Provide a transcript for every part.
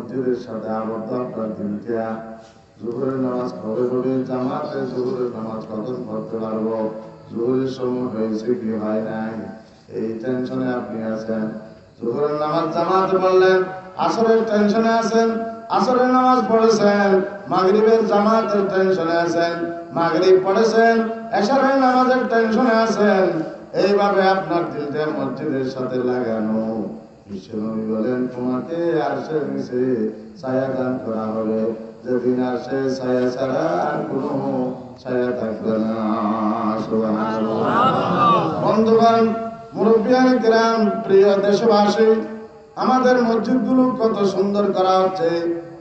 মসজিদের সাথে আবদ্ধ আপনার দিনটা জোহরের নামাজ কবে হবে, জামাতে জোহরের নামাজ কখন পড়তে পারবো, জোহরের সময় হয়েছে কি হয় নাই, এই টেনশনে আপনি আছেন। জোহরের নামাজ জামাতে পড়লেন, আসরের টেনশনে আছেন, আসরের নামাজ পড়েছেন, মাগরিবের জামাতের টেনশনে আছেন, মাগরিব পড়েছেন, এশারের নামাজের টেনশনে আছেন। এইভাবে আপনার দিলটা মসজিদের সাথে লাগানো। বিশ্বনবী বলেন, তোমাকে আরশের নিচে ছায়া দান করা হবে, যেদিন আরশে ছায়া ছাড়া আর কোনো ছায়া থাকবে না। সুবহানাল্লাহ। বন্ধুগণ, মুরব্বিয়ান কিরাম, প্রিয় দেশবাসী, আমাদের মসজিদগুলো কত সুন্দর করা হচ্ছে।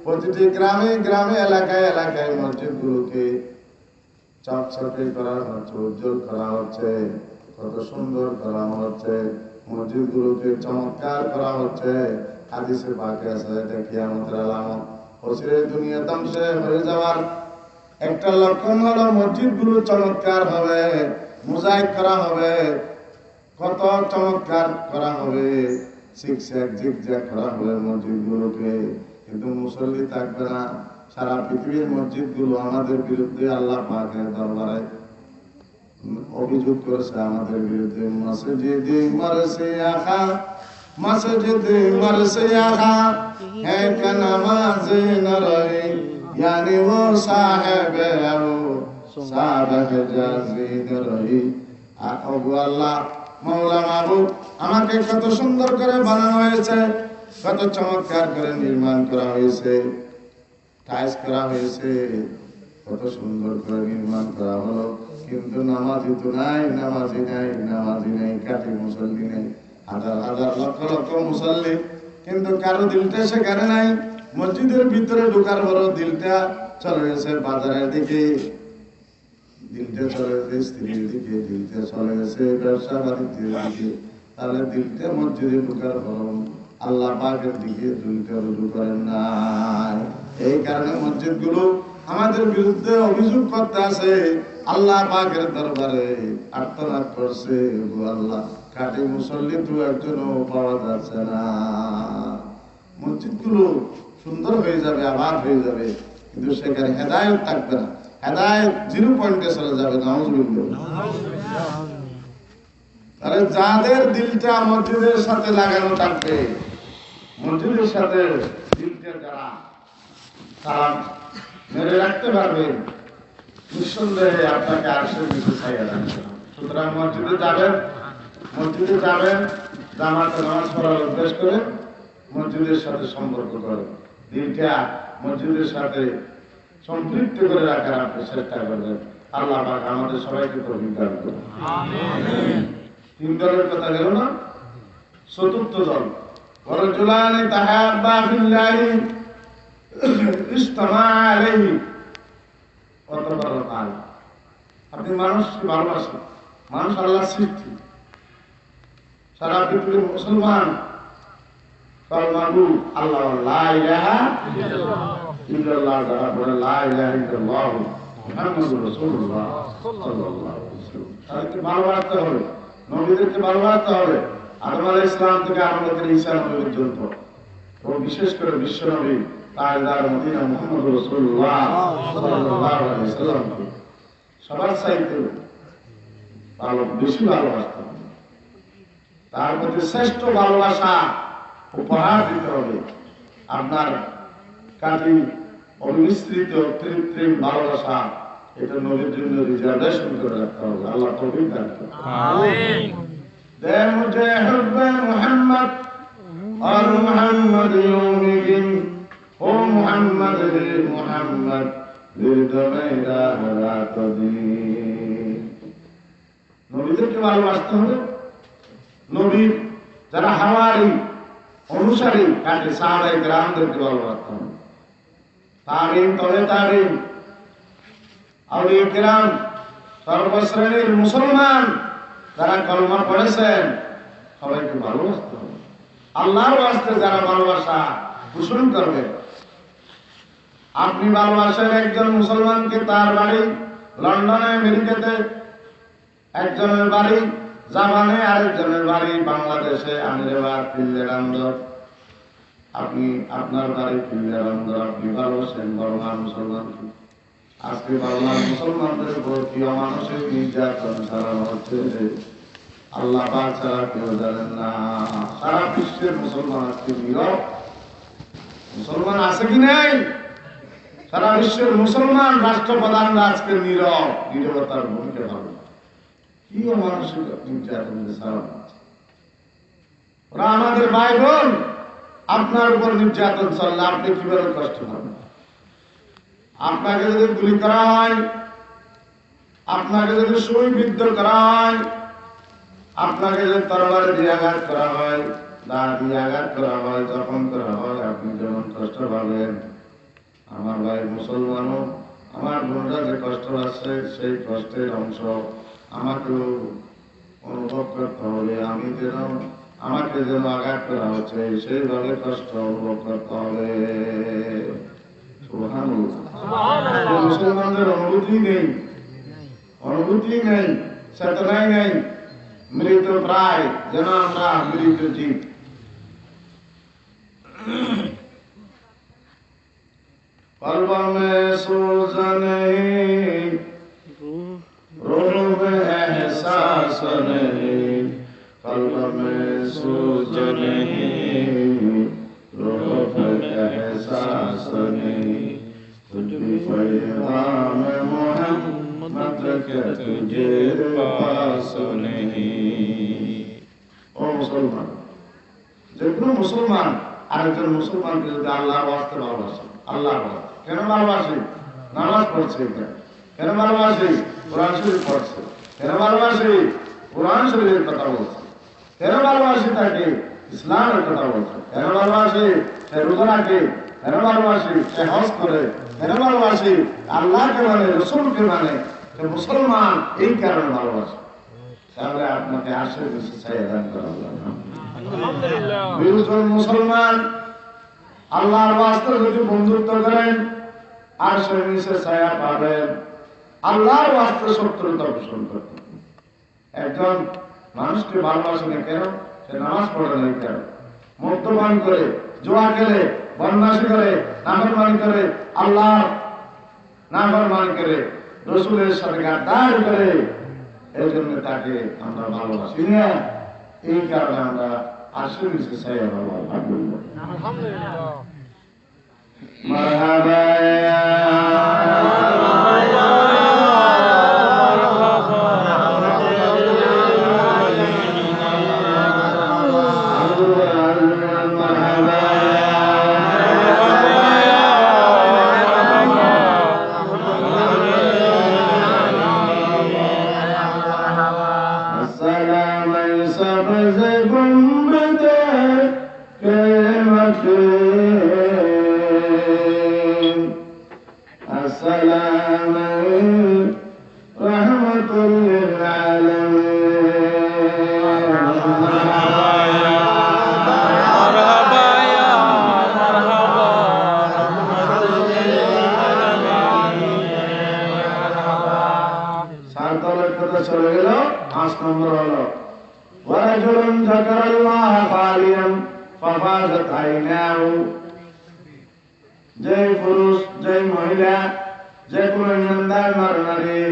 প্রতিটি গ্রামে গ্রামে এলাকায় এলাকায় মসজিদগুলোকে চকচকে করা হচ্ছে, উজ্জ্বল করা হচ্ছে, কত সুন্দর করা হচ্ছে, মসজিদগুলোকে চমৎকার করা হচ্ছে। হাদিসে পাকে আছে, এটা কিয়ামতের আলামত। অচিরে দুনিয়া ধ্বংসে হয়ে যাওয়ার একটা লক্ষণ হলো মসজিদগুলো চমৎকার হবে, মোজাইক করা হবে, কত চমৎকার করা হবে, সিকস্যাক জিগজ্যাগ করা হবে মসজিদগুলোকে। কিন্তু মুসল্লি থাকবে না। সারা পৃথিবীর মসজিদগুলো আমাদের বিরুদ্ধে আল্লাহ পাকের দরবারে অভিযোগ করেছে, আমাদের বিরুদ্ধে। মসজিদে মারসিয়া খা, মসজিদে মারসিয়া খা, হে কা নামাজি না রহি, यानी वो साहेब वो साबক জাজি না রহি। আবু আল্লাহ মাওলা মাহবুব, আমাকে কত সুন্দর করে বানানো হয়েছে, কত চমৎকার করে নির্মাণ করা হয়েছে, টাইলস করা হয়েছে, কত সুন্দর করে নির্মাণ করা হলো। কিন্তু নামাজি তো নাই, নামাজি নাই, নামাজি নাই, কাটি মুসল্লি নেই। হাজার হাজার লক্ষ লক্ষ মুসল্লি, কিন্তু কারো দিলটা সেখানে নাই। মসজিদের ভিতরে ঢোকার পর দিলটা চলে গেছে বাজারের দিকে, দিলটা চলে গেছে স্ত্রীর দিকে, দিলটা চলে গেছে ব্যবসা বাণিজ্যের দিকে। তাহলে দিলটা মসজিদে ঢোকার পর আল্লাহ পাকের দিকে দিলটা রুজু করেন নাই। এই কারণে মসজিদগুলো আমাদের বিরুদ্ধে অভিযোগ করতে আছে, আল্লাহ পাকের দরবারে আর্তনাদ করছে, আল্লাহ কাটি মুসল্লি তো একজনও পাওয়া যাচ্ছে না। মসজিদগুলো সুন্দর হয়ে যাবে, আবার হয়ে যাবে, কিন্তু সেখানে হেদায়েত থাকবে না, হেদায়েত 0 পয়েন্টে চলে যাবে। নাউজুবিল্লাহ। তাহলে যাদের দিলটা মসজিদের সাথে লাগানো থাকবে, মসজিদের সাথে দিলটা যারা তারা মেরে রাখতে পারবে, নিঃসন্দেহে আপনাকে আরশের নিচে ছায়া দেবে। সুতরাং মসজিদে যাবেন, মসজিদে যাবেন, জামাতে নামাজ পড়ার অভ্যাস করে মসজিদের সাথে সম্পর্ক করেন, দিলটা মসজিদের সাথে সম্পৃক্ত করে রাখার আপনি চেষ্টা করবেন। আল্লাহ পাক আমাদের সবাইকে তৌফিক দান করুন। আমিন। 3 দলের কথা গেল না, চতুর্থ দল, ওয়ারজুলানি তাহাব্বা ফিল্লাহি ইজতামা আলাইহি ওয়া তাফাররাকা আলাইহি। আপনি মানুষকে ভালোবাসেন, মানুষ আল্লাহর সৃষ্টি, সারা পৃথিবীর মুসলমান কালমাগু আল্লাহ লা ইলাহা ইল্লাল্লাহ, যারা বলে লা ইলাহা ইল্লাল্লাহ মুহাম্মাদুর রাসূলুল্লাহ সাল্লাল্লাহু আলাইহি ওয়াসাল্লাম, তাদেরকে ভালোবাসতে হবে, নবীদেরকে ভালোবাসতে হবে। আদম আলাইহিস সালাম থেকে আমাদের ঈসা নবী পর্যন্ত, ও বিশেষ করে বিশ্ব নবী তাজদার মদিনা মুহাম্মদুর রাসূলুল্লাহ সাল্লাল্লাহু আলাইহি ওয়াসাল্লাম সবার চাইতে বেশি ভালোবাসতে হবে। তার প্রতি শ্রেষ্ঠ ভালোবাসা উপহার দিতে হবে। আপনার কাটি অবিমিশ্রিত কৃত্রিম ভালোবাসা, এটা নবীর জন্য রিজার্ভেশন করে রাখতে হবে। আল্লাহ তৌফিক দান করুন। আমিন। দে মুঝে হুব্বে মুহাম্মদ और मोहम्मद योमिगिन ओ मोहम्मद रे मोहम्मद दिल मेरा रात दिन। নবীদেরকে ভালোবাসতে হবে। নবীর যারা হাওয়ারি অনুসারী কাটে সাহাবায়ে কেরামদেরকে ভালোবাসতে হবে। তাবিঈন, তবে তাবিঈন, আউলিয়া কেরাম, সর্বশ্রেণীর মুসলমান যারা কলমা পড়েছেন সবাইকে ভালোবাসতে হবে। আল্লাহর ওয়াস্তে যারা ভালোবাসা পোষণ করবে। আপনি ভালোবাসেন একজন মুসলমানকে, তার বাড়ি লন্ডনে, আমেরিকাতে, একজনের বাড়ি জাপানে, আরেকজনের বাড়ি বাংলাদেশে, আমিরাবাদ, ফিনল্যান্ড, আপনি আপনার বাড়ি ফিরলেন আপনি ভালোবাসেন বর্মার মুসলমানকে। আজকে বাংলার মুসলমানদের উপর কি অমানসিক নির্যাতন চালানো হচ্ছে, আল্লাহ পাক ছাড়া কেউ জানেন না। সারা বিশ্বের মুসলমান আজকে নীরব। মুসলমান আছে কি নাই? সারা বিশ্বের মুসলমান রাষ্ট্রপ্রধানরা আজকে নীরব, নীরবতার ভূমিকা ভালো। কি অমানসিক নির্যাতন চালানো, ওরা আমাদের ভাই বোন। আপনার উপর নির্যাতন চললে আপনি কিভাবে কষ্ট পাবেন? আপনাকে যদি গুলি করা হয়, আপনাকে যদি সুবিদ্ধ করা হয়, আপনাকে যদি তরবারে দিয়ে আঘাত করা হয়, দা দিয়ে আঘাত করা হয়, জখম করা হয়, আপনি যেমন কষ্ট পাবেন, আমার ভাই মুসলমানও, আমার বোনরা যে কষ্ট আছে সেই কষ্টের অংশ আমাকেও অনুভব করতে হবে। আমি যেন আমাকে যেন আঘাত করা হচ্ছে সেইভাবে কষ্ট অনুভব করতে হবে। মুসলমানদের অনুভূতি নেই, অনুভূতি নেই, চেতনাই নেই, মৃত প্রায় যেন আমরা মৃত জীব। कल्ब में सूझ नहीं, रूह में एहसास नहीं, कल्ब में सूझ नहीं, रूह में एहसास नहीं, कुछ भी पैगाम मोहम्मद के तुझे पास नहीं। ओ मुसलमान, যেকোনো মুসলমান আরেকজন মুসলমানকে যদি আল্লাহর ওয়াস্তে ভালোবাসে, আল্লাহর ওয়াস্তে কেন ভালোবাসি? নামাজ পড়ছে কেন ভালোবাসি? কোরআন শরীফ পড়ছে কেন ভালোবাসি? কোরআন শরীফের কথা বলছে কেন ভালোবাসি? তাকে ইসলামের কথা বলছে কেন ভালোবাসি? সে রোজা রাখে কেন ভালোবাসি? সে হজ করে কেন ভালোবাসি? আল্লাহকে মানে, রসুলকে মানে, সে মুসলমান, এই কারণে ভালোবাসে। তাহলে আপনাকে আশীর বেশি চাই দান করা হলো না। বিরুজন মুসলমান আল্লাহর ওয়াস্তে যদি বন্ধুত্ব করেন আর সে নিচে ছায়া পাবেন, আল্লাহর ওয়াস্তে শত্রুতা পোষণ করবেন। একজন মানুষকে ভালোবাসে না কেন? সে নামাজ পড়ে না কেন? মদ্যপান করে, জুয়া খেলে, বদমাশি করে, নাফরমানি করে, আল্লাহ নাফরমানি করে, রসুলের সাথে গাদ্দারি করে, এই জন্য তাকে আমরা ভালোবাসি না। এই কারণে আমরা আশীর নিচে ছায়া পাবো। আলহামদুলিল্লাহ। মারহাবা চলে গেল। 5 নম্বর হলো ওয়ারাজুলুন যাকারাল্লাহ খালিয়ান ফাফাযাত আইনাহু। যে পুরুষ, যে মহিলা, যে কোনো ইমানদার নর-নারী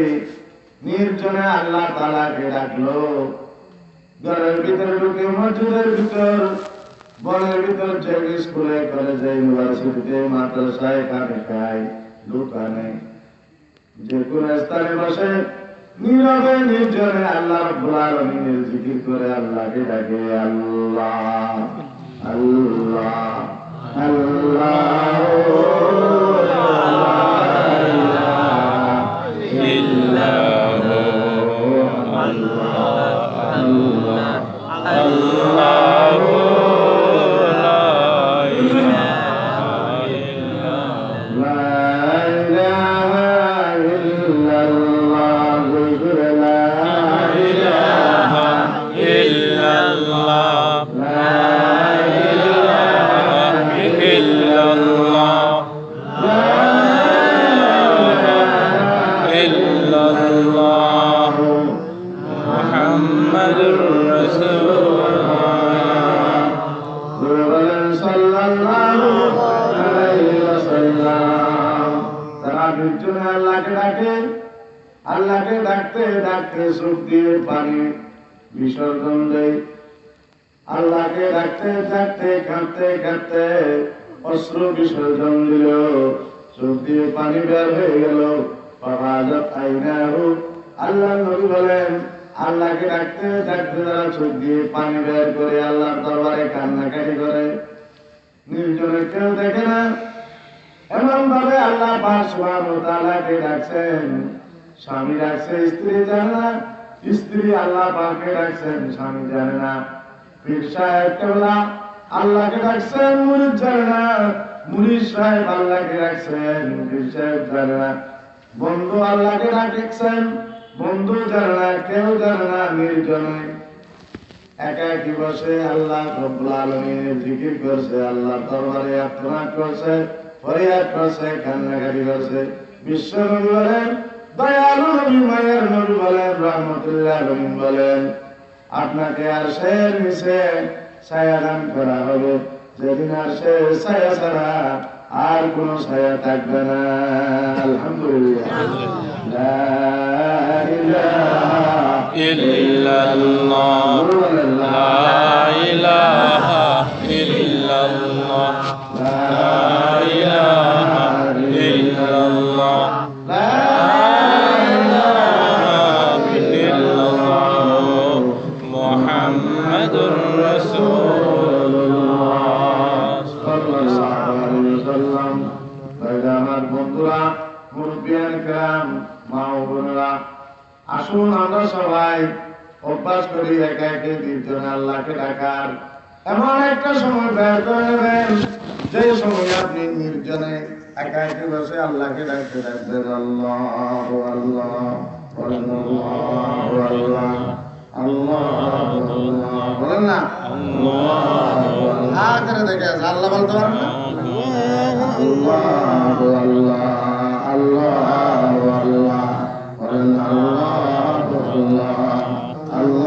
নির্জনে আল্লাহ তাআলাকে ডাকলো, ঘরের ভিতরে ঢুকে, মসজিদের ভিতর, বনের ভিতর, যে স্কুলে, কলেজে, ইউনিভার্সিটিতে, মাদ্রাসায়, খানকায়, দোকানে, যে কোনো স্থানে বসে নীরবে নির্জনে আল্লাহ রাব্বুল আলামিনের জিকির করে আল্লাহকে ডাকে, আল্লাহ আল্লাহ আল্লাহ নির্জনে আল্লাহকে ডাকে, আল্লাহকে ডাকতে ডাকতে চোখ দিয়ে পানি বিসর্জন দেয়, আল্লাহকে ডাকতে ডাকতে কাঁদতে কাঁদতে অশ্রু বিসর্জন দিল, চোখ দিয়ে পানি বের হয়ে গেল। আল্লাহ নবী বলেন আল্লাহকে ডাকতে ডাকতে যারা চোখ দিয়ে পানি বের করে আল্লাহর দরবারে কান্নাকাটি করে, নির্জনে কেউ দেখে না, এমন ভাবে আল্লাহ পাক সুবহানাহু ওয়া তাআলাকে ডাকছেন। স্বামী ডাকছে, স্ত্রী জানে না, স্ত্রী আল্লাহ পাককে ডাকছেন, স্বামী জানে না। পীর সাহেব কেবলা আল্লাহকে ডাকছেন, মুরিদ জানে না, মুরিদ সাহেব আল্লাহকে ডাকছেন, পীর সাহেব জানে না। বন্ধু আল্লাহকে ডাকছেন, বন্ধু জানে না, কেউ জানে না। নির্জনে একাকী বসে আল্লাহ রব্বুল আলামিনের জিকির করছে, আল্লাহর দরবারে আর্তনাদ করছে, ফরিয়াদ করছে, কান্নাকাটি করছে। বিশ্ব নবী বলেন, দয়ালু নবী, মায়ের নবী বলেন, রাহমাতুল্লাহ আলামিন বলেন, আপনাকে আরশের নিচে ছায়া দান করা হবে, যেদিন আরশের ছায়া ছাড়া আর কোন ছায়া থাকবে না। আলহামদুলিল্লাহ। লা ইলাহা ইল্লাল্লাহ, লা ইলাহা ইল্লাল্লাহ, লা ইলাহা ইল্লাল্লাহ, লা ইলাহা ইল্লাল্লাহ, মুহাম্মাদুর রাসূলুল্লাহ সাল্লাল্লাহু আলাইহি ওয়াসাল্লাম। আমার বন্ধুরা, মুরব্বিয়ান کرام, মা ও বোনেরা, আসুন আমরা সবাই অভ্যাস করি একা একে নির্জনে আল্লাহকে ডাকার। এমন একটা সময় বের করে নেবেন যে সময় আপনি নির্জনে একা একে বসে আল্লাহকে ডাকতে ডাকবেন, আল্লাহ আল্লাহ আল্লাহ আল্লাহ আল্লাহ বলেন না, আল্লাহ করে দেখে আল্লাহ বলতে পারেন না, আল্লাহ আল্লাহ আল্লাহ আল্লাহ বলেন, আল্লাহ আল্লাহ আল্লাহ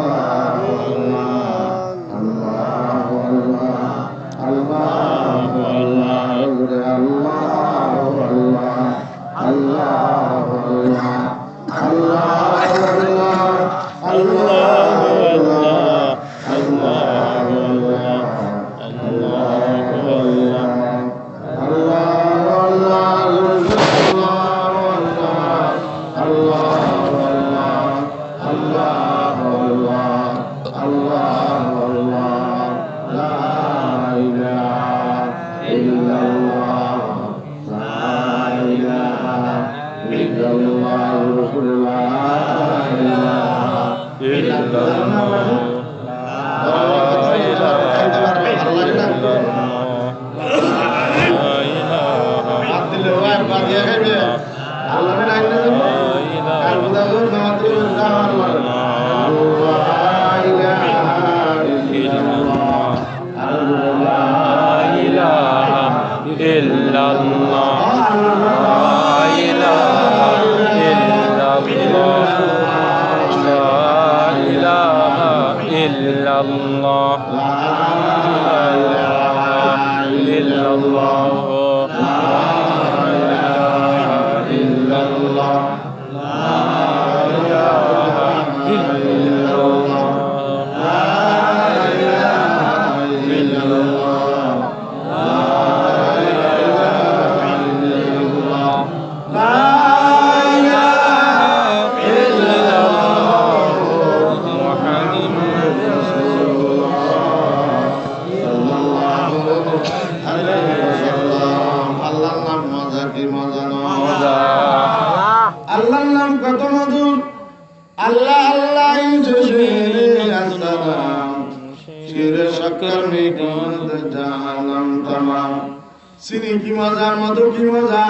চিনি কি মজা, মধু কি মজা,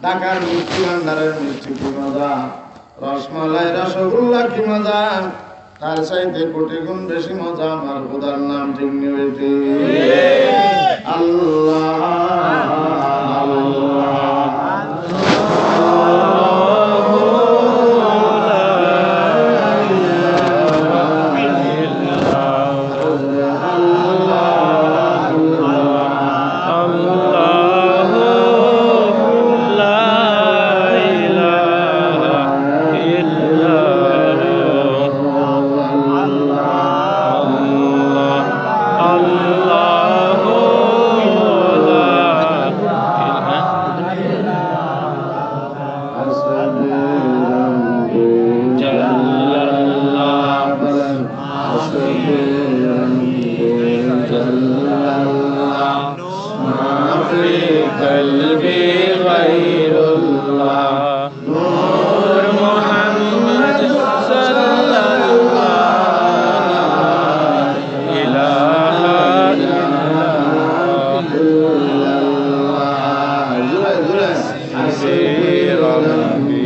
ঢাকার মিষ্টি ভান্ডারের মিষ্টি কি মজা, রসমালাই রসগোল্লা কি মজা, তার চাইতে কোটি গুণ বেশি মজা আমার খোদার নাম ঠিক নিবেটি। আল্লাহ আল্লাহ قلبي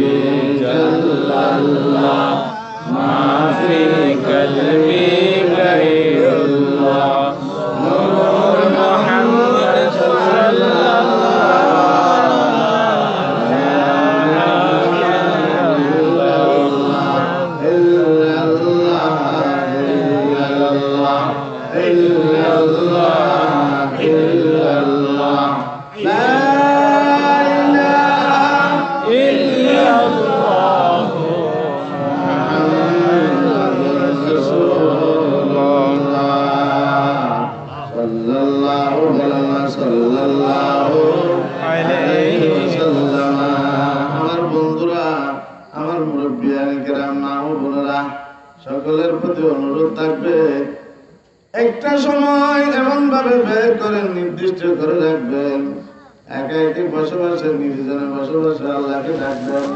جل الله ما في قلبي غير الله نور محمد صلى الله সকলের প্রতি অনুরোধ থাকবে একটা সময় এমন ভাবে বের করে নির্দিষ্ট করে রাখবেন একা একই বসবাসে নির্জনে বসবাসে আল্লাহকে ডাকবেন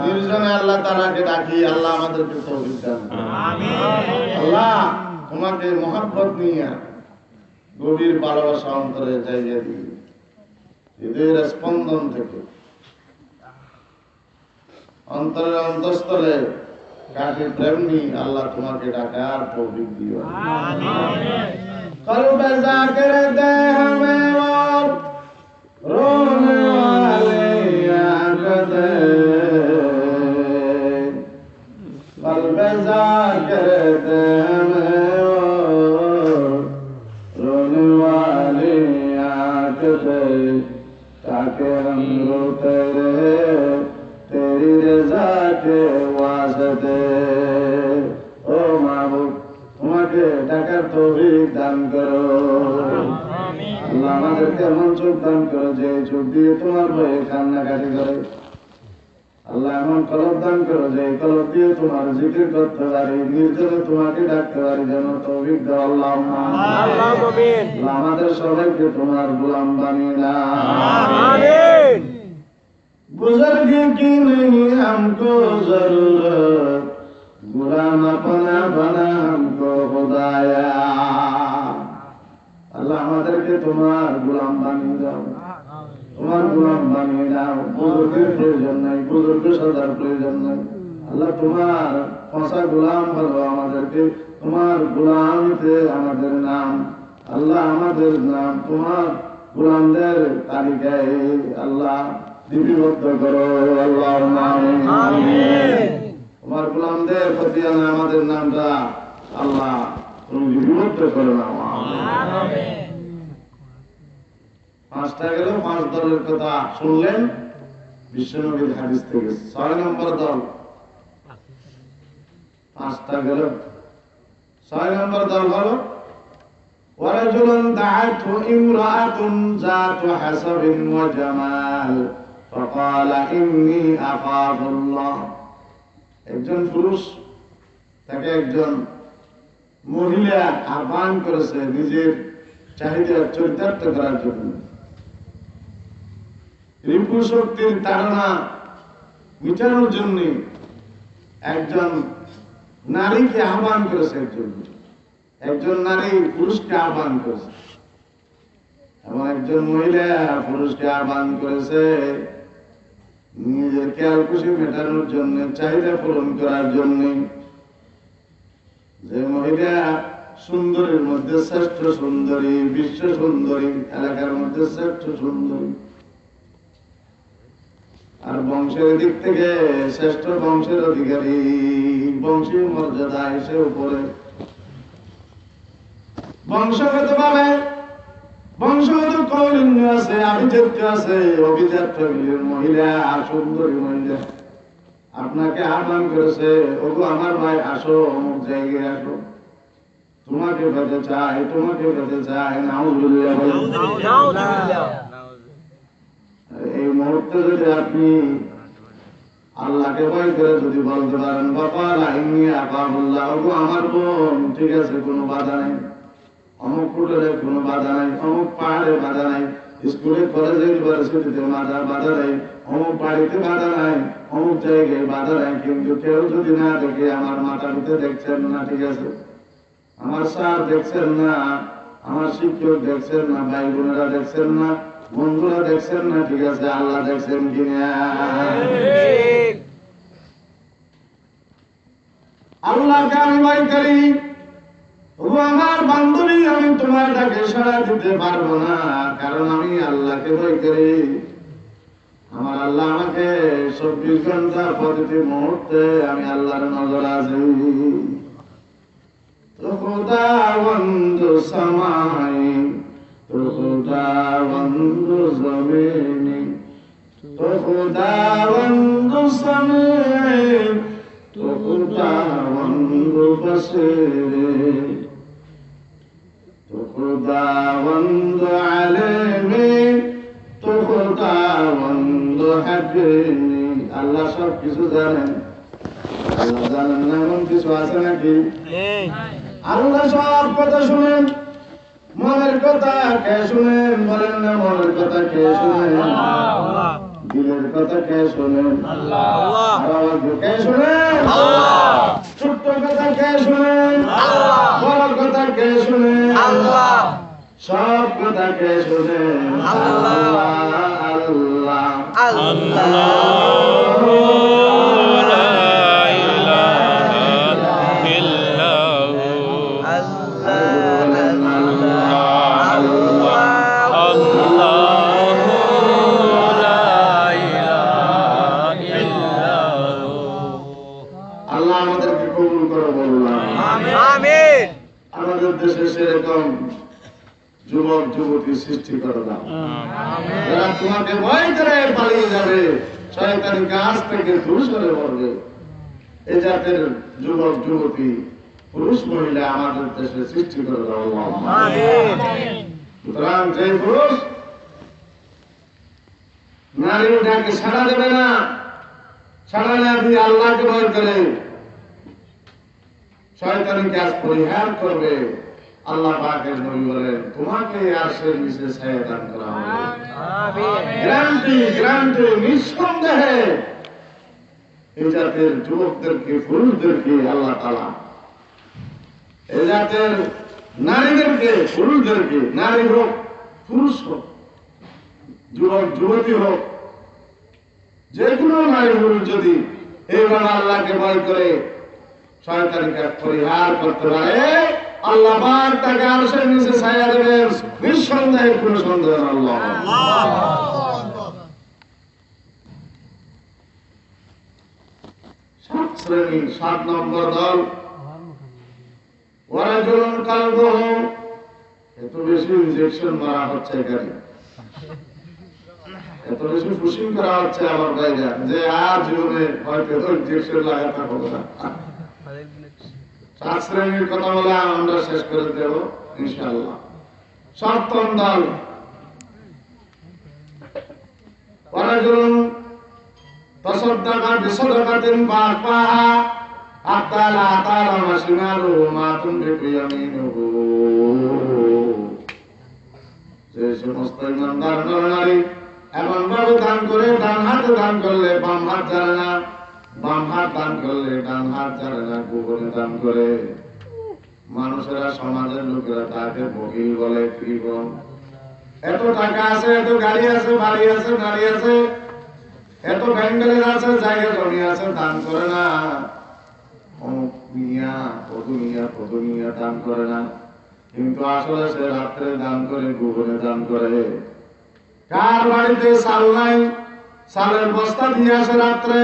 নির্জনে আল্লাহ তাআলাকে ডাকি, আল্লাহ আমাদেরকে তৌফিক দান করুন। আল্লাহ তোমাকে মহব্বত নিয়ে গভীর ভালোবাসা অন্তরে জায়গা দিই, হৃদয়ের স্পন্দন থেকে অন্তরের অন্তঃস্থলে কাকে প্রেম নিয়ে আল্লাহ তোমাকে ডাকার তৌফিক দিও। কলবে জাকিরতে হমে ওর রোনে वाले आकदे कल्बे जाकिरते हमें रोने वाली आकदे ताकि हम रोते रहे तेरी रजा के वास्ते। ओ माबूद তোমাকে ডাকার তৌফিক দান করো। আল্লাহ আমাদেরকে এমন চোখ দান করো যে চোখ দিয়ে তোমার ভয়ে কান্নাকাটি করে। আল্লাহ এমন কলব দান করো যে কলব দিয়ে তোমার জিকির করতে পারি, নির্জনে তোমাকে ডাকতে পারি, যেন তৌফিক দাও আল্লাহুম্মা আমিন। আমাদের সবাইকে তোমার গোলাম বানিয়ে দাও আমিন। बुजुर्ग की नहीं हमको जरूरत, गुलाम अपना बना हमको खुदाया। আল্লাহ আমাদেরকে তোমার গোলাম বানিয়ে দাও, তোমার গোলাম বানিয়ে দাও। বুজুর্গের প্রয়োজন নাই, বুজুর্গ সদার প্রয়োজন নাই। আল্লাহ তোমার পচা গোলাম বলো আমাদেরকে, তোমার গোলামিতে আমাদের নাম, আল্লাহ আমাদের নাম তোমার গোলামদের তালিকায় আল্লাহ লিপিবদ্ধ করো। আল্লাহুম্মা আমিন। তোমার গোলামদের প্রতি আমাদের নামটা আল্লাহ তুমি লিপিবদ্ধ করো না। আমিন। পাঁচটা গেল, পাঁচ দলের কথা শুনলেন বিশ্বনবীর হাদিস থেকে। ৬ নম্বর দল, পাঁচটা গেল। ৬ নম্বর দল হলো ورجل دعته امرأة ذات حسب وجمال فقال إني أخاف الله। একজন পুরুষ তাকে একজন মহিলা আহ্বান করেছে নিজের চাহিদা চরিতার্থ করার জন্য। রিপু শক্তির তাড়না মিটানোর জন্য একজন নারীকে আহ্বান করেছে, একজন নারী পুরুষকে আহ্বান করেছে এবং একজন মহিলা পুরুষকে আহ্বান করেছে নিজের খেয়াল খুশি মেটানোর জন্য, চাহিদা পূরণ করার জন্য। যে মহিলা সুন্দরীর মধ্যে শ্রেষ্ঠ সুন্দরী, বিশ্ব সুন্দরী, এলাকার মধ্যে শ্রেষ্ঠ সুন্দরী, আর বংশের দিক থেকে শ্রেষ্ঠ বংশের অধিকারী, বংশীয় মর্যাদা এসে উপরে, বংশগত ভাবে বংশগত কৌলিন্য আছে, আভিজাত্য আছে, অভিজাত ফ্যামিলির মহিলা আর সুন্দরী মহিলা আপনাকে আহ্বান করেছে, ওগো আমার ভাই আসো, অমুক জায়গায় আসো, তোমাকে পেতে চাই, তোমাকে পেতে চাই। নাউজুবিল্লাহ। এই মুহূর্তে যদি আপনি আল্লাহকে ভয় করে যদি বলতে পারেন বাবা ইন্নী আখাফুল্লাহ, ওগো আমার বোন, ঠিক আছে, কোনো বাধা নেই, অমুক হোটেলে কোনো বাধা নাই, অমুক পাহাড়ে বাধা নাই, স্কুলে কলেজে ইউনিভার্সিটিতে বাধা নাই, অমুক বাড়িতে বাধা নাই, অমুক জায়গায় বাধা নাই। কিন্তু কেউ যদি না দেখে, আমার মাথাতে দেখছেন না, ঠিক আছে, আমার স্যার দেখছেন না, আমার শিক্ষক দেখছেন না, ভাই বোনেরা দেখছেন না, বন্ধুরা দেখছেন না, ঠিক আছে, আল্লাহ দেখছেন কিনা? আল্লাহকে আমি ভয় করি। ও আমার বান্ধবী, আমি তোমার ডাকে সাড়া দিতে পারবো না, কারণ আমি আল্লাহকে ভয় করি। আমার আল্লাহ আমাকে 24 ঘন্টা প্রতিটি মুহূর্তে আমি আল্লাহর নজর আছি। তো খুদাবন্দ সামাই, তো খুদাবন্দ জমিনি, তো খুদাবন্দ সামাই, তো খুদাবন্দ বসিরে, তো খুদাবন্দ আলিমি, তো খুদাবন্দ হাকিমি। আল্লাহ সব কিছু জানেন। আল্লাহ জানেন না এমন কিছু আছে নাকি? আল্লাহ সব কথা শুনেন। মনের কথা কে শুনেন? বলেন না, মনের কথা কে শুনেন? দিলের কথা কে শুনেন? আওয়াজ কে শুনেন? ছোট্ট কথা কে শুনেন? বড় কথা কে শুনেন? সব কথা কে শুনেন? আল্লাহ আল্লাহ আল্লাহ। আমাদের দেশে সেরকম যুবক যুবতী সৃষ্টি করে দাও, যারা তোমাকে ভয় করে পালিয়ে যাবে, শয়তানি কাজ থেকে দূর সরে পড়বে। এই জাতের যুবক যুবতী পুরুষ মহিলা আমাদের দেশে সৃষ্টি করে দাও। সুতরাং যে পুরুষ নারীর ডাকে সাড়া দেবে না, সাড়া না দিয়ে আল্লাহকে ভয় করে শয়তানি কাজ পরিহার করবে, আল্লাহ পাকের নবী বলেন তোমাকে আরশের নিচে ছায়া দান করা হবে। গ্যারান্টি গ্যারান্টি নিঃসন্দেহে এই জাতের যুবকদেরকে পুরুষদেরকে আল্লাহ তাআলা, এই জাতের নারীদেরকে পুরুষদেরকে, নারী হোক পুরুষ হোক, যুবক যুবতী হোক, যে কোনো নারী পুরুষ যদি এইভাবে আল্লাহকে ভয় করে শয়তানি কাজ পরিহার করতে পারে, আল্লাহ পাক তাকে আরশের নিচে ছায়া দেবেন, নিঃসন্দেহে কোনো সন্দেহ নেই। আল্লাহ 7 শ্রেণী, 7 নম্বর দল। ওয়ারাজুলুন কালবুহু, এত বেশি ইনজেকশন মারা হচ্ছে এখানে, এত বেশি পুশিং করা হচ্ছে আমার জায়গা, যে আর জীবনে হয়তো ইনজেকশন লাগাতে হবে না। 7 শ্রেণীর কথা বলে আমরা শেষ করে দেব ইনশাআল্লাহ। 7ম দল, ওয়ারাজুলুন তাসাদদাকা বিসাদাকাতিন ফাআহা হাত্তা লা তা'লামা শিমালুহু মা তুনফিকু ইয়ামিনুহু। যে সমস্ত ইমানদার নরনারী এমন ভাবে দান করে, ডান হাতে দান করলে বাম হাত জানে না, বাম হাত দান করলে ডান হাত জানে না, গোপনে দান করে, মানুষেরা, সমাজের লোকেরা তাকে বকিল বলে, কৃপণ। এত টাকা আছে, এত গাড়ি আছে, বাড়ি আছে, নারী আছে, এত ব্যাংকের আছে, জায়গা জমি আছে, দান করে না। অমুক মিয়া কত মিয়া দান করে না, কিন্তু আসলে সে রাত্রে দান করে, গোপনে দান করে। কার বাড়িতে চাল নাই, চালের বস্তা দিয়ে আসে রাত্রে।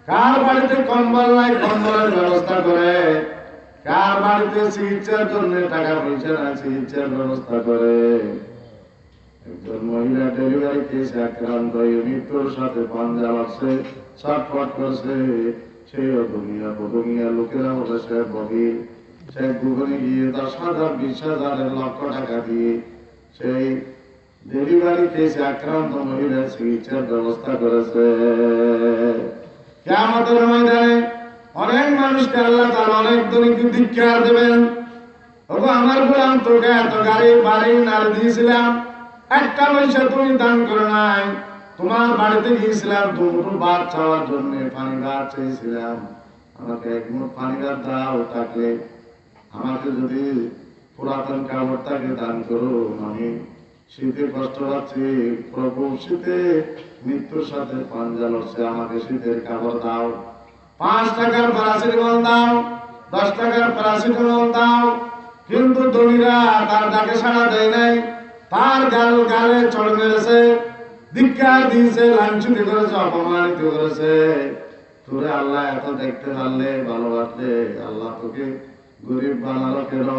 কার বাড়িতে কম্বল নাই, কম্বলের ব্যবস্থা করে। কার বাড়িতে চিকিৎসার জন্য টাকা পয়সা নাই, চিকিৎসার ব্যবস্থা করে। একজন মহিলা ডেলিভারি কেসে আক্রান্ত হয়ে মৃত্যুর সাথে পাঞ্জা লাগছে, ছটফট করছে। সেই অধমিয়া লোকেরা বলে সে বহির, সে গোপনে গিয়ে 10,000 20,000 লক্ষ টাকা দিয়ে সেই ডেলিভারি কেসে আক্রান্ত মহিলার চিকিৎসার ব্যবস্থা করেছে। কিয়ামতের ময়দানে অনেক মানুষকে আল্লাহ তাআলা অনেক দৈনিক ধিক্কার দেবেন। ওগো আমার গোলাম তোকে এত গাড়ি বাড়ি নাড়ি দিয়েছিলাম, একটা পয়সা তুমি দান করে নাই। তোমার বাড়িতে গিয়েছিলাম দুটো ভাত চাওয়ার জন্য, পানি ভাত চেয়েছিলাম, আমাকে এক মুঠ পানি ভাত দাও, থাকলে আমাকে যদি পুরাতন কাপড়টাকে দান করো, আমি শীতে কষ্ট পাচ্ছি প্রভু, শীতে মৃত্যুর সাথে পাঞ্জা লড়ছে, আমাকে শীতের কাপড় দাও। 5 টাকার প্যারাসিটামল দাও, 10 টাকার প্যারাসিটামল দাও। কিন্তু দড়িরা তার ডাকে সাড়া দেয় নাই, তার গালে চড় মেরেছে, ধিক্কার দিয়েছে, লাঞ্ছিত করেছে, অপমানিত করেছে। তোরে আল্লাহ এত দেখতে পারলে, ভালোবাসলে, আল্লাহ তোকে গরিব বানালো কেন?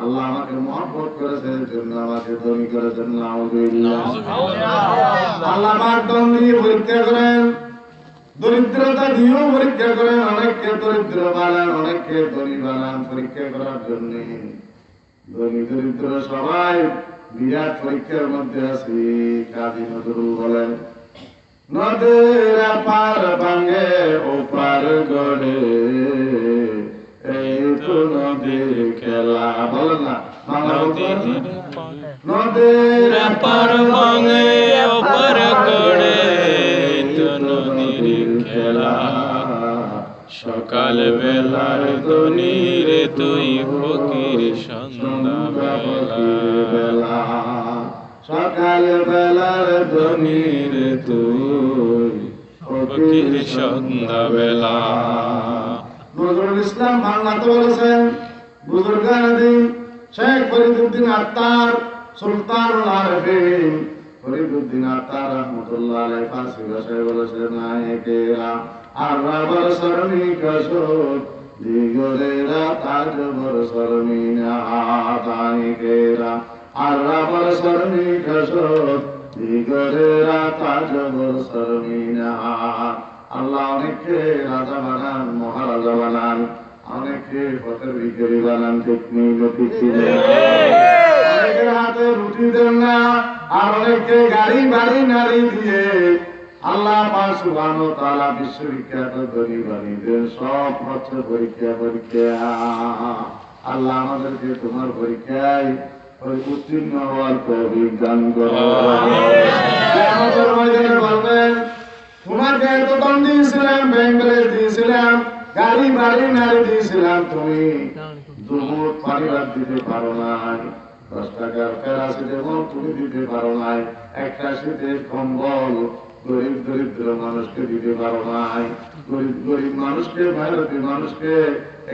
আল্লাহ আমাকে মহব্বত করেছে জন্য আমাকে ধনী করেছেন। আল্লাহ পাক ধন দিয়ে পরীক্ষা করেন, দরিদ্রতা দিয়েও পরীক্ষা করেন, অনেককে দরিদ্র বানান, অনেককে ধনী বানান পরীক্ষা করার জন্য। ধনী দরিদ্র সবাই বিরাট পরীক্ষার মধ্যে আছি। কাজী নজরুল বলেন, নদের পার ভাঙে ওপার গড়ে, এই তো নদীর খেলা। বলেন না, নদের পার ভাঙে ওপার গড়ে, এই তো নদীর খেলা। সকাল বেলার ধনীর তুই ফকির সন্ধ্যা বেলা, সকাল বেলার ধনীর তুই ফকির সন্ধ্যা বেলা। নজরুল ইসলাম বাংলাতে বলেছেন, বুজুর্গান শেখ ফরিদউদ্দিন আত্তার, সুলতানুল আরফিন ফরিদউদ্দিন আত্তার রহমতুল্লাহ আলাইহি ফারসি ভাষায় বলেছেন, নায়কেরা আরবার সরমি কসুত দিগরেরা তাজবর সরমিনা, নায়কেরা আরবার সরমি কসুত দিগরেরা তাজবর সরমিনা। আল্লাহ অনেককে রাজা বানান, মহারাজা বানান, অনেককে পথের ভিখারি বানান, ঠিক নেই অনেকের হাতে রুটি দেন না, আর অনেককে গাড়ি বাড়ি নাড়ি দিয়ে আল্লাহ পাক সুবহানাহু ওয়া তাআলা বিশ্ববিখ্যাত ধনী বানিয়ে সব হচ্ছে পরীক্ষা পরীক্ষা। আল্লাহ আমাদেরকে তোমার পরীক্ষায় উত্তীর্ণ হওয়ার তৌফিক দান করো। কিয়ামতের ময়দানে বলবেন, তোমাকে এত দান দিয়েছিলাম, ব্যাংকে দিয়েছিলাম, গাড়ি বাড়ি নাড়ি দিয়েছিলাম, তুমি দুমুঠ পানি ভাত দিতে পারো নাই, 10 টাকার প্যারাসিটামল তুমি দিতে পারো নাই, একটা শীতের কম্বল গরিব দরিদ্র মানুষকে দিতে পারো নাই, গরিব গরিব মানুষকে, ভারতীয় মানুষকে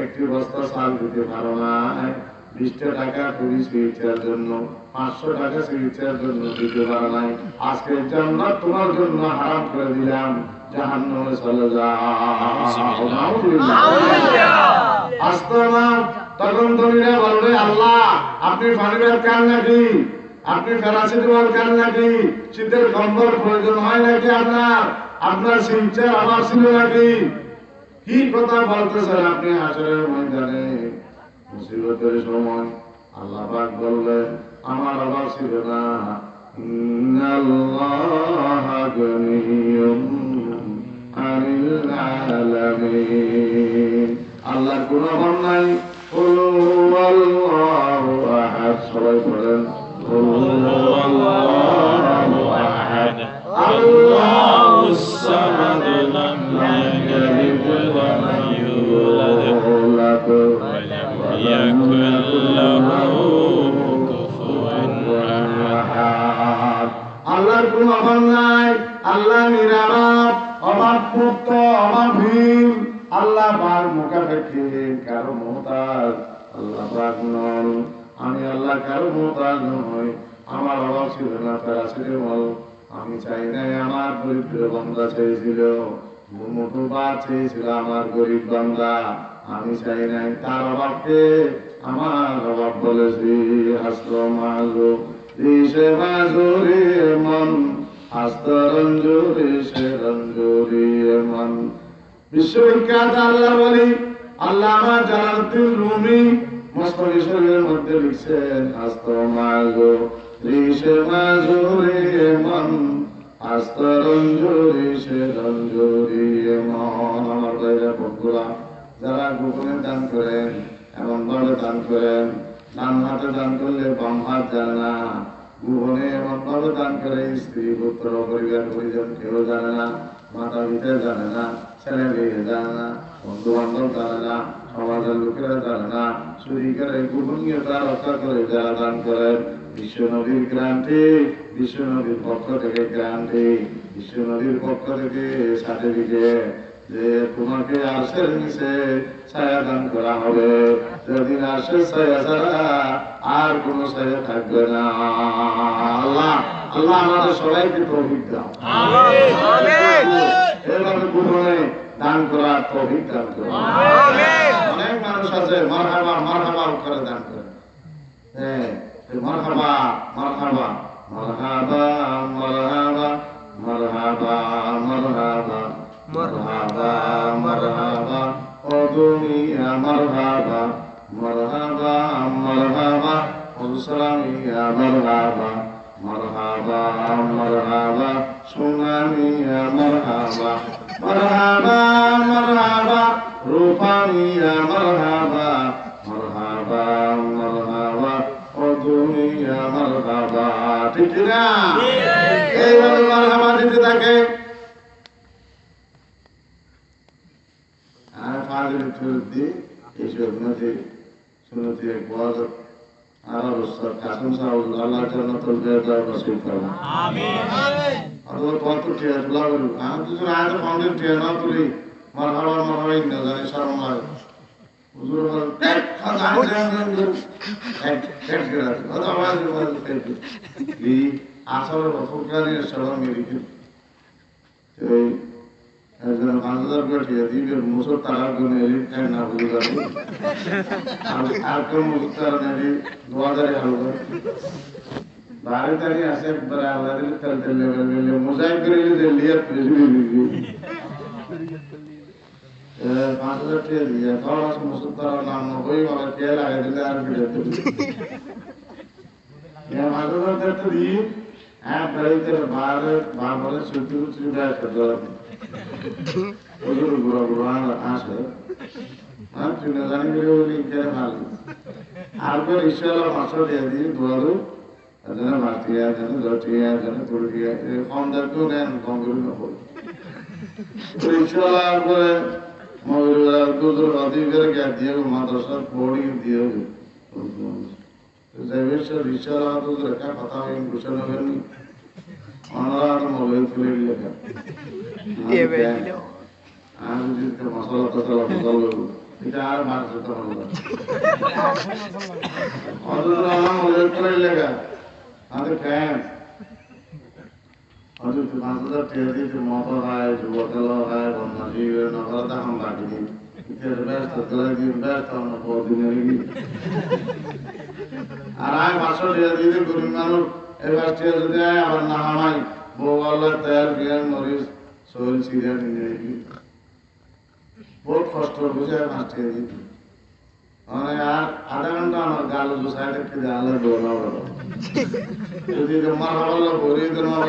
একটি বস্তা চাল দিতে পারো নাই, 20 টাকা তুমি চিকিৎসার জন্য, 500 টাকা চিকিৎসার জন্য দিতে পারো নাই। আজকে জান্নাত তোমার জন্য হারাম করে দিলাম, জাহান্নামে চলে যাও। তখন ধনীরা বলবে, আল্লাহ আপনি পানি ভাত খান নাকি, আপনি প্যারাসিটামল খান নাকি, শীতের কম্বল প্রয়োজন হয় নাকি আপনার, আপনার চিকিৎসার অভাব ছিল নাকি? কি কথা বলতেছেন আপনি হাসরের ময়দানে মুসিবতের সময়? আল্লাহ পাক বললেন, আমার অভাব ছিল না, ইন্নাল্লাহা গনিয়্যুম আনিল আলামিন। আল্লাহর কোনো অভাব নাই। কুল হুয়াল্লাহু আহাদ, সবাই পড়েন, কুল হুয়াল্লাহু আহাদ, আল্লাহুস সামাদ, লাম ইয়ালিদ ওয়া লাম ইউলাদ ওয়া লাম ইয়াকুল লাহু কুফুওয়ান আহাদ। আল্লাহর কোনো অভাব নাই, আল্লাহ নিরাময়, অভাব মুক্ত, অভাবহীন। আল্লাহ পাক মুখাপেক্ষী, কারো মুহতাজ আল্লাহ পাক নন। আমি আল্লাহ কারো মুহতাজ নই। আমার অভাব ছিল না প্যারাসিটামল, আমি চাই নাই, আমার দরিদ্র বান্দা চেয়েছিল, মুঠো ভাত চেয়েছিল আমার গরিব বান্দা, আমি চাই নাই তার অভাবকে আমার অভাব বলেছি। হাসলো মাগো দিশে মাজুরি মন, হাসত রঞ্জুরি সে রঞ্জুরি মন। বিশ্ববিখ্যাত আল্লাহ বলি আল্লামা জালালউদ্দিন রুমি মস্তবি শরীফের মধ্যে লিখছেন, হাসত মাগো দিশে মাজুরি মন, হাসত রঞ্জুরি সে রঞ্জুরি মন। আমার ভাইরা বন্ধুরা, যারা গোপনে দান করেন, এমন ভাবে দান করেন ডান হাতে দান করলে বাম হাত জানে না, ভুবনে এমন ভাবে দান করে স্ত্রী পুত্র পরিবার পরিজন কেউ জানে না, মাতা পিতা জানে না, ছেলে মেয়ে জানে না, বন্ধু বান্ধব জানে না, সমাজের লোকেরা জানে না, চুরি করে গোপনীয়তা রক্ষা করে যারা দান করেন। বিশ্ব নবীর গ্রান্টি, বিশ্ব নবীর পক্ষ থেকে গ্রান্টি, বিশ্ব নবীর পক্ষ থেকে সার্টিফিকেট যে তোমাকে আরশের নিচে ছায়া দান করা হবে, যেদিন আরশের ছায়া ছাড়া আর কোন ছায়া থাকবে না। আল্লাহ আল্লাহ আমাদের সবাইকে তৌফিক দাও, এভাবে গোপনে দান করার তৌফিক দান করো। অনেক মানুষ আছে মারহাবা মারহাবা করে দান করে, হ্যাঁ মারহাবা মারহাবা মারহাবা মারহাবা মারহাবা মারহাবা মারহাবা মারহাবা ও দুনিয়া মারহাবা মারহাবা মারহাবা ও সালামিয়া মারহাবা মারহাবা মারহাবা সুনামিয়া মারহাবা মারহাবা মারহাবা রূপামিয়া মারহাবা মারহাবা মারহাবা ও দুনিয়া মারহাবা। ঠিক না? এইভাবে মারহাবা দিতে থাকে। আর ফাজিল চুরদি এইসব নদী সুন্নতি এক বড় আর উস্তাদ কাসেম সাহেব আল্লাহ জান্নাতুল ফেরদাউস নসিব করুন। আমিন। আল্লাহ কত টিয়া তুলা করুন। আমি তো আজ ফাউন্ডেন টিয়া না তুলি মারহাবা মারহাবা না জানি শরম লাগে। হুজুর বল টেক খাজা এক টেক গেল কত আওয়াজ টেক লি আসলে ফুকানি শরম মেরিকে এই একজন 5000 টাকা দিয়ে মুসর টাকা গুনে এলি খাই না বুঝে যাবে আর কোন মুক্তার নেই 2000 হালকা বারে তারি আছে একবার আল্লাহ দিল তেল লেভেল মোজাইক করে লিয়ে প্রেসিডেন্ট দিবি 5000 টাকা দিয়ে তারা মুসর টাকা নাম হই আমার কে লাগে দিলে আর ভিডিও দিবি ये 5000 টাকা দিয়ে आप रही बारे बाबरे सुतु बैठ कर दो उधर बुरा आसे हाँ चुने जाने के लिए वो नहीं क्या मालूम आपको इंशाल्लाह मास्टर दे दी दुआरू अदना भारतीय अदना लोटिया अदना तुर्किया कौन दर को नहीं कौन करूँ ना बोल तो इंशाल्लाह आपको मगर दूसरों अधिक कर क्या दिया को माद्रसा पढ़ी दिया तो जैसे इंशाल्लाह तो रखा पता है कुछ ना करनी অনার মোবাইল খুলে লেখা আর যদি মশলা টসলা বদল এটা আর মারতে তো হবে অথচ আমার মোবাইল খুলে লেখা আমাদের ফ্যান অথচ 5000 টাকা দিয়ে মতো হয় যুবকল হয় বন্যাজি নগরতা हम बाकी इधर ব্যস্ত চলে দিন ব্যস্ত আমরা বহুদিন এগিয়ে আর আয় 500 টাকা দিয়ে গরিব মানুষ এবার টিয়া যদি আবার না হয় বউ আল্লাহ তেল জ্ঞান মরিচ শরীর সিরিয়া নিয়ে বহুত কষ্ট বুঝে মাস্টিয়ে দিত মানে আর আধা ঘন্টা আমার গাল জোসাই দেখতে দিয়ে আল্লাহ দৌড়া বলো যদি তোমার ভালো ভরি তোমার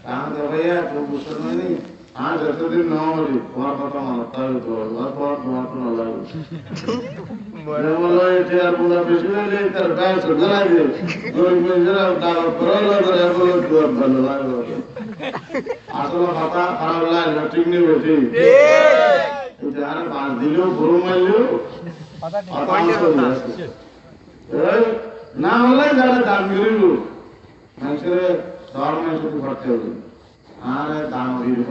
তাহলে ভাইয়া তো বুঝতে নেই আজ এতদিন না হলি তোমার কথা মনে তাহলে পর তোমার কোনো লাগবে বলো এটি আর পুরো বেশি হলে তার গায়ে জ্বালাই দিয়ে গরিব মেয়েরা ডাল পরলা করে বলো দুয়ার ভালো লাগবে আসলে কথা খারাপ লাগে ঠিক নেই বেশি এটা আর 5 দিলেও গরু মারলেও এই না হলে যারা দান করিল মানুষের ধর্মে শুধু করতে হবে আর দান দিব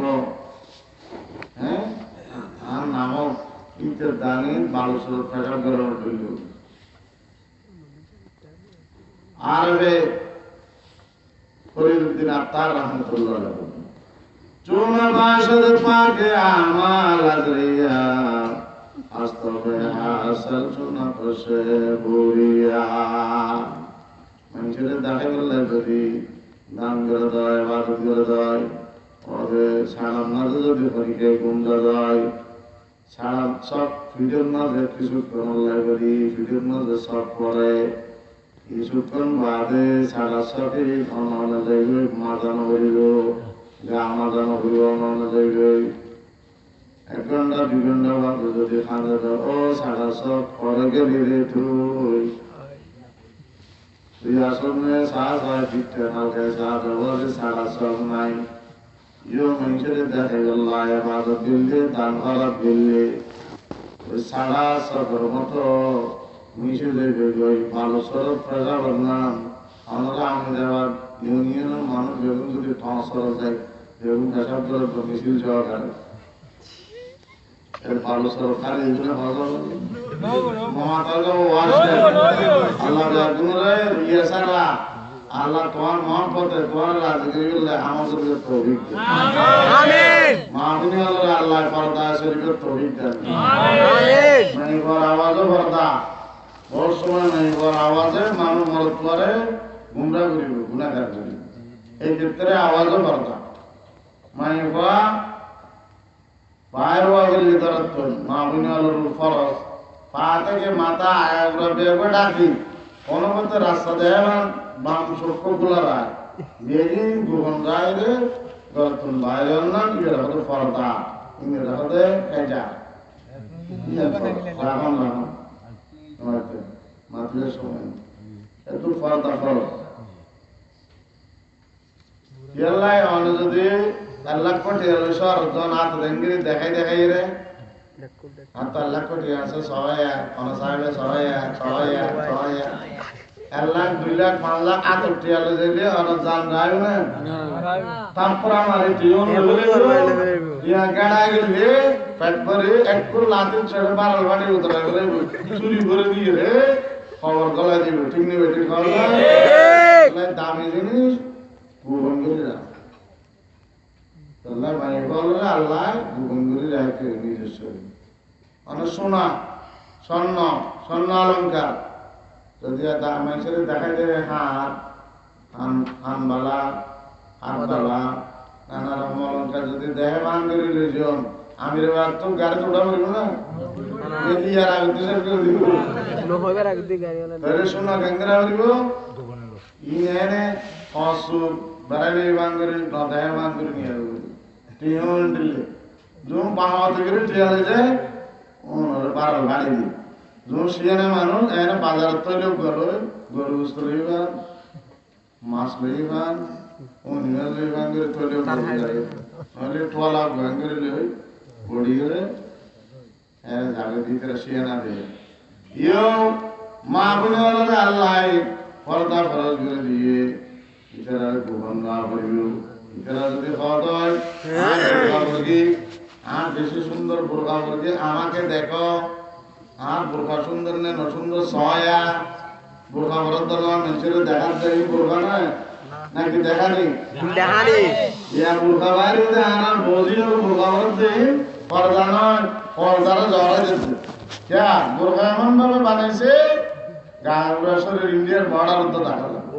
হ্যাঁ আর নামক ইতের দানে 1200 টাকা গরম হইল আর ফরিদউদ্দিন আত্তার রহমতুল্লাহ আলাইহি চুমা বাসদ পাকে আমাল আজরিয়া আস্তবে হাসল চুনা পশে বুরিয়া মানুষের দাঁড়ে বললে যদি দান করে দেয় ইবাদত করে দেয় ওদের সালাম নাজে যদি হরিকে গুমজা দেয় সালাম সব ভিডিওর মাঝে কিছুক্ষণ আল্লাহ করি ভিডিওর মাঝে সব পড়ে কিছুক্ষণ বাদে সারা সকে অনানা যাইবে মাজানো হইল গা মাজানো হইল অনানা যাইবে 1 ঘন্টা 2 ঘন্টা বাদে যদি খাঁদে ও সারা সব পরে গেলি রে তুই শুনে সাহস হয় পিঠে হালকা সাহায্য বলে সারা সব নাই ইউ মানুষের দেখে আল্লাহ ইবাদত দিল্লি দান খরচ দিল্লি ওই সারা সফর মতো মিশে যাবে ওই ভালো সরব প্রজা বললাম আমরা আমাদের ইউনিয়নের মানুষ বেগুন যদি ট্রান্সফার যায় বেগুন দেশাব করে মিছিল যাওয়া করে ভালো সরব খালি এগুলো ভালো আল্লাহ তোমার মহব্বতে তোমার রাজগিরি আমাদের তৌফিক দেন আমিন মাহফিল আল্লাহ পর্দা শরীফের তৌফিক দেন আমিন নাই বড় আওয়াজও পর্দা বড় সময় নাই বড় আওয়াজে মানুষ মরদ করে গুমরা করিব গুনাহগার করিব এই ক্ষেত্রে আওয়াজও পর্দা মানে বা বাইরে গেলে দরদ মাহফিল ফরজ পা থেকে মাথা আয়াগুলো বেগে ডাকি কোনো মতে রাস্তা দেয় বাম চক্ষ খোলা রায় বেগি গুগন রায় রে গরতুন বাইরে না ইয়ে হতে পর্দা ইয়ে হতে এজা রাখুন রাখুন মাতলের সময় একটু পর্দা ফরজ ইয়াল্লাই অনে যদি আল্লাহ কোটি সর জন হাত দেঙ্গিরি দেখাই দেখাই রে হাত আল্লাহ কোটি আছে সবাই অনে সাহেবে সবাই আল্লাহ 2 লাখ 5 লাখ আতর টিয়ালে যাইলে অনে জান যায় না তারপর আমার টিয়ন বলে ইয়া গাড়া গেলে পেট ভরে একটু লাতিন ছেড়ে বাড়াল বাড়ি উতরা গেলে চুরি করে দিয়ে রে খবর গলা দিবে ঠিক নেই বেটি খবর দামি জিনিস ভুবনগুলিরা আল্লাহ ভাই বললে আল্লাহ ভুবনগুলি রাখে নিজস্ব অনেক সোনা স্বর্ণ অলঙ্কার যদি মানুষের দেখা যায় হাত হানবালা হাতবালা নানা রকম অলঙ্কার যদি দেখে বান করে লইজন আমি রে তো গাড়ি তোড়া বলবো না যদি আর আগে দেশের কেউ দিব সোনা গঙ্গরা বলব ইনে হসুর বারাবি বাঙ্গুরি নদায় বাঙ্গুরি নিয়ে টিহন দিলে জুম পাহাড় থেকে টিয়ালে যায় ওর বারো গাড়ি দি জুম সিয়ানে মানুষ এনে বাজার তৈরি গরু গোস্ত লইবান মাছ লইবান ও নিয়ে লইবান করে তৈরি নইলে টোয়ালা বাঙ্গুরি লই বড়ি করে এনে জাগে দিতে সিয়ানা দিয়ে ইয়ো মা বলে আল্লাহ পর্দা ফরজ করে দিয়ে ইতারা গোবন না করিল ইতারা যদি হদ হয় আর বেশি সুন্দর বোরখা পরগে আমাকে দেখো আর বোরখা সুন্দর নেন সুন্দর সয়া বোরখা পরার দরকার মানুষের দেখার দেখি বোরখা নয় নাকি দেখানি ইয়া বোরখা বাইরে দেখান বৌদি বোরখা পরার দেখি পর্দা নয় পর্দারা জড়াই দিচ্ছে কে বোরখা এমন ভাবে বানাইছে গাঁগুড়া শরীর ইন্ডিয়ার বর্ডার উদ্যোগ দেখা যায়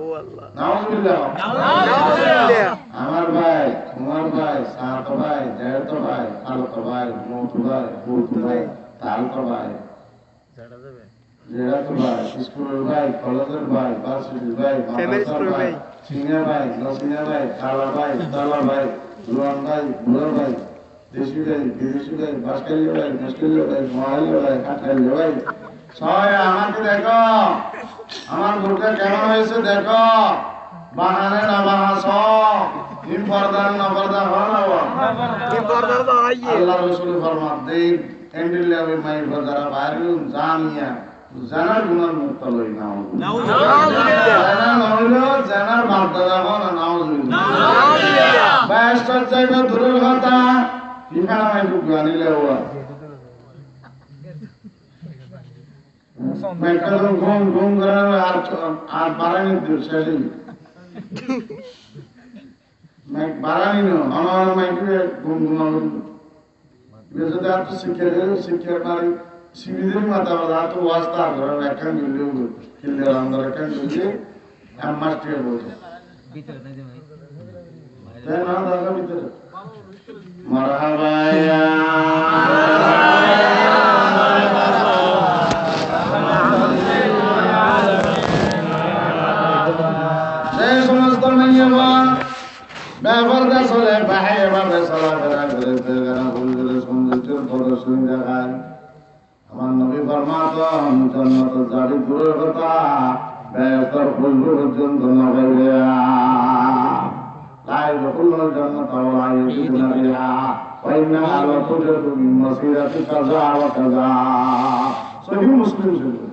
আমার ভাই তোমার ভাই সাত ভাই দেড় ভাই আলতো ভাই মোট ভাই বুট ভাই তালতো ভাই জেড়াতো ভাই স্কুলের ভাই কলেজের ভাই ভার্সিটির ভাই মাদ্রাসার ভাই সিনিয়র ভাই নসিনিয়র ভাই কালা ভাই তালা ভাই জোয়ান ভাই বুড়ো ভাই দেশি ভাই বিদেশি ভাই বাসকালি ভাই মুসকিল ভাই মহালি ভাই কাঠালি ভাই সবাই আমাকে দেখো আমার বোরকা কেমন হয়েছে দেখো বাহানে না বাহাস নিম পর্দা না পর্দা হওয়া আল্লাহ রসুল ফরমান দেই এন্ডিলে আমি মাই যারা বাইরে জানিয়া জানার গুণার মুক্ত লই না জানা নহইল জানার বার্তা যাব না নাউজুবিল্লাহ বাইস্টার চাইবে দূরের কথা ইখানা মাই গানিলে ওয়া मैं कदम घूम घूम कर আর বারানি শেষে मैं বারানি নো আমার মাইকে ঘুম ঘুম যদি আপনি শিক্ষা মারি শিবিরের মাথা তো ওয়াস্তা ধরে একখান গেলে কিল্লে রান্দার একখান গেলে আমার কে বলছে ভিতরে না যে ভাই তাই না দাদা ভিতরে মারহাবা ইয়া ব্যবহারটা চলে বাহিরে ভাবে চলাফেরা করে ফেরা ভুলগুলো সৌন্দর্যের প্রদর্শন দেখায় আমার নবী ফরমাতেন জান্নাত জারি দূরের কথা বেহেশতের খুশবু পর্যন্ত না পাইবে লা ইয়াদখুলুল জান্নাতা ওয়া লা ইয়াজিদুনা ফিহা ওয়া ইন্নাহা লাতুজাদু মিন মাসিরাতি কাযা ওয়া কাযা সহিহ মুসলিম শরীফ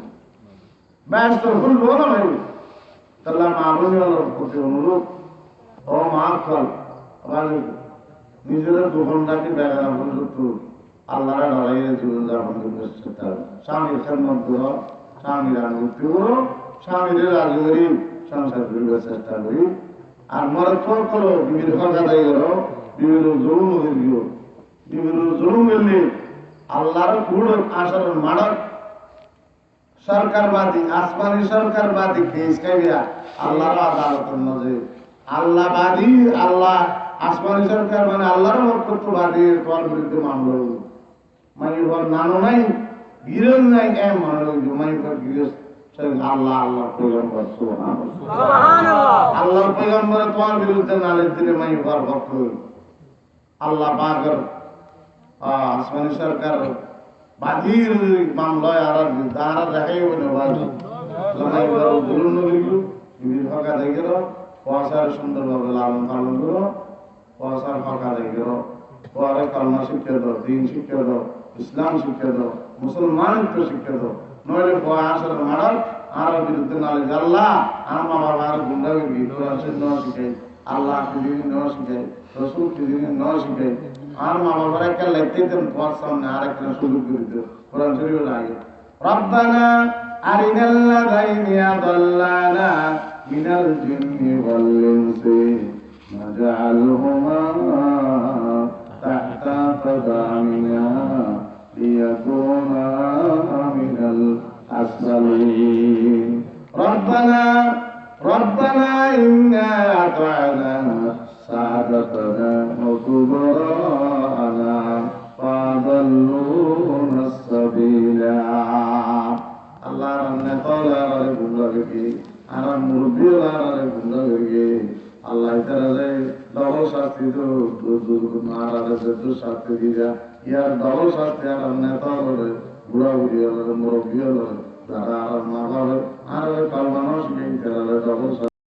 বেহেশতের খুশবু না পাইবে তাহলে মামুনের প্রতি অনুরোধ ও মাফল আবার নিজেদের দোকানটাকে বেড়া পর্যন্ত আল্লাহরা লড়াইয়ের জীবন যাপন করতে হবে স্বামীর খেদমত করো স্বামীর আনুগত্য করো স্বামীর রাজি করি সংসার করবার চেষ্টা করি আর মরক্ষণ করো বিভিন্ন কথাটাই করো বিভিন্ন জরুম দিও বিভিন্ন জরুম গেলে আল্লাহর গুড় আসার মাড়ক সরকারবাদী আসমানি সরকারবাদী কেস খাইয়া আল্লাহর আদালতের মাঝে আল্লাহবাদী আল্লাহ আসমানি সরকার মানে আল্লাহর বক্তব্যবাদী তোর বিরুদ্ধে মামলা হইল মাইবার নানো নাই গিরজ নাই এ মামলা হইল মাইবার গিরজ আল্লাহ আল্লাহ পয়গম্বর সুবহানাল্লাহ আল্লাহর পয়গম্বর তোমার বিরুদ্ধে নালিশ দিলে মাইবার পক্ষ হইল আল্লাহ পাকের আসমানি সরকার বাদীর মামলায় আর দাঁড়া দেখাই বলে বাদী মাইবার জরুর নগরীগুলো বিভিন্ন ফাঁকা দেখে পয়সার সুন্দরভাবে লালন পালন করো পয়সার ফাঁকা দেখে পরে কলমা শিক্ষা দাও দিন শিক্ষা দাও ইসলাম শিক্ষা দাও মুসলমানত্ব শিক্ষা দাও নইলে পয়সার মারার আর বিরুদ্ধে নালিশ আল্লাহ আর মা বাবার গুন্ডাগিরি কোরআন ন শিখাই আল্লাহ দিন ন শিখাই রসুল দিন ন শিখাই আর মা বাবার একটা লেখতে দেন তোমার সামনে আর একটা সুযোগ করে দিও কোরআন শরীফ লাগে রব্বানা আরিনাল্লাযাইনি আদাল্লানা মিনাল জিন্নি ওয়াল ইনসি নাজআলহুমা তাহতা কদামিনা লিয়াকুনা মিনাল আসফালিন রব্বানা ইন্না আতা'না সাদাতানা ওয়া কুবরানা ফাদাল্লুনা সাবিলা আল্লাহর নেতারা গুন্ডাগিরি আর মুরব্বীরা গুন্ডাগিরি আল্লাহ তাআলা ডবল শাস্তি তো মহারাজের যে শাস্তি দিয়া ইয়ার ডবল শাস্তি আর নেতারা বুড়া বুড়ি মুরব্বী যারা আর মা বাবা আর কাল মানুষ নেই তারা ডবল